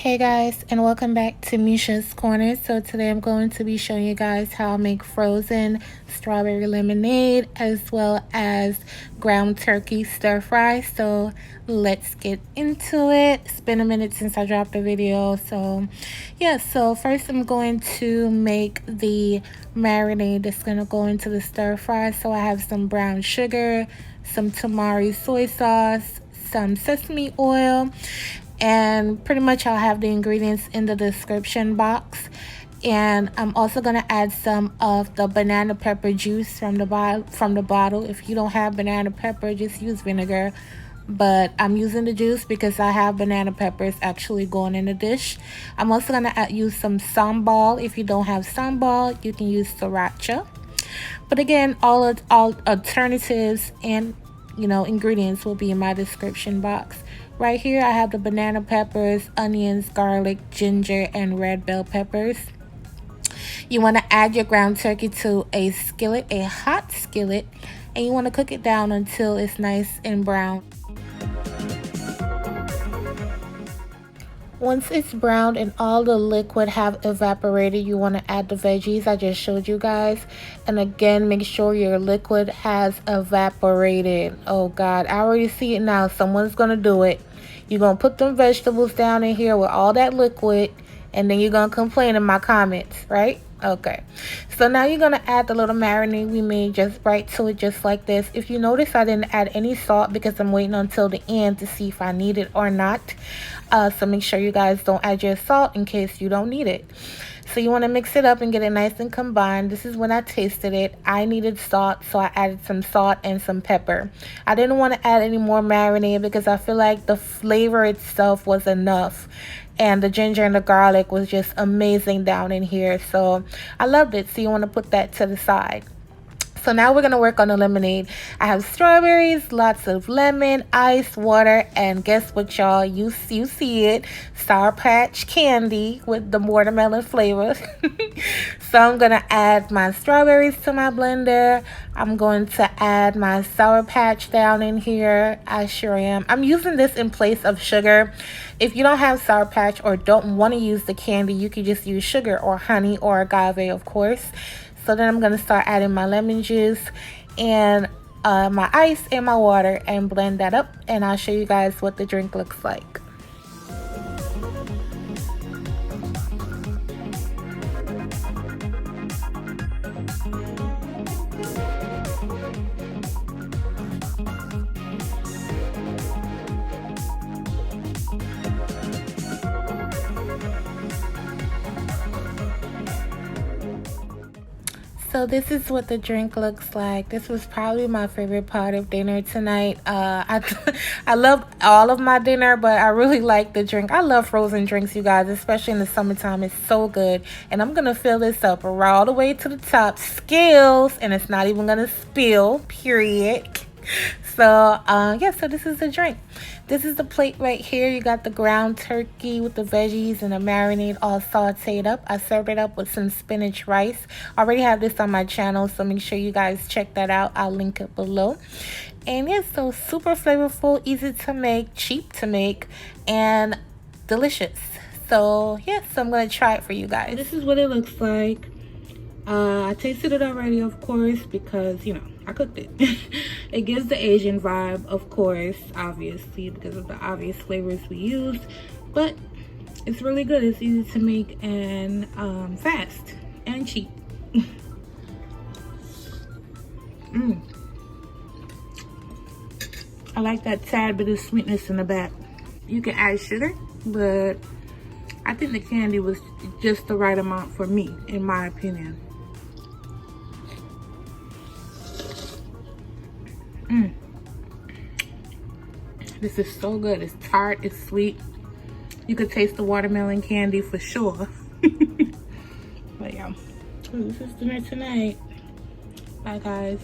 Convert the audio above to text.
Hey guys, and welcome back to Misha's Corner. So today I'm going to be showing you guys how I make frozen strawberry lemonade as well as ground turkey stir fry. So let's get into it. It's been a minute since I dropped a video. So yeah, so first I'm going to make the marinade that's going to go into the stir fry. So I have some brown sugar, some tamari soy sauce, some sesame oil, and pretty much I'll have the ingredients in the description box. And I'm also going to add some of the banana pepper juice from the bottle. If you don't have banana pepper, just use vinegar, but I'm using the juice because I have banana peppers actually going in the dish. I'm also going to use some sambal. If you don't have sambal, you can use sriracha. But again, all alternatives and ingredients will be in my description box. Right here I have the banana peppers, onions, garlic, ginger, and red bell peppers. You want to add your ground turkey to a skillet, a hot skillet, and you want to cook it down until it's nice and brown. Once it's browned and all the liquid have evaporated, you want to add the veggies I just showed you guys. And again, make sure your liquid has evaporated. Oh God, I already see it now. Someone's going to do it. You're going to put them vegetables down in here with all that liquid, and then you're going to complain in my comments, right? Okay, so now you're going to add the little marinade we made just right to it, just like this. If you notice, I didn't add any salt because I'm waiting until the end to see if I need it or not. So make sure you guys don't add your salt in case you don't need it. So you want to mix it up and get it nice and combined. This is when I tasted it. I needed salt, so I added some salt and some pepper. I didn't want to add any more marinade because I feel like the flavor itself was enough. And the ginger and the garlic was just amazing down in here. So I loved it. So you want to put that to the side. So now we're going to work on the lemonade. I have strawberries, lots of lemon, ice, water, and guess what, y'all? You see it. Sour Patch candy with the watermelon flavor. So I'm going to add my strawberries to my blender. I'm going to add my Sour Patch down in here. I sure am. I'm using this in place of sugar. If you don't have Sour Patch or don't want to use the candy, you can just use sugar or honey or agave, of course. So then I'm going to start adding my lemon juice and my ice and my water and blend that up. And I'll show you guys what the drink looks like. So this is what the drink looks like. This was probably my favorite part of dinner tonight. I love all of my dinner, but I really like the drink. I love frozen drinks, you guys, especially in the summertime. It's so good. And I'm going to fill this up all the way to the top. Skills. And it's not even going to spill, period. So yeah, so this is the drink. This is the plate right here. You got the ground turkey with the veggies and the marinade all sauteed up. I served it up with some spinach rice. I already have this on my channel, so make sure you guys check that out. I'll link it below. And yeah, so super flavorful, easy to make, cheap to make, and delicious. So yeah, so I'm gonna try it for you guys. This is what it looks like. I tasted it already, of course, because I cooked it. It gives the Asian vibe, of course, obviously, because of the obvious flavors we used. But it's really good. It's easy to make and fast and cheap. I like that tad bit of sweetness in the back. You can add sugar, but I think the candy was just the right amount for me, in my opinion. This is so good. It's tart, it's sweet. You could taste the watermelon candy for sure. But yeah, this is dinner tonight. Bye guys.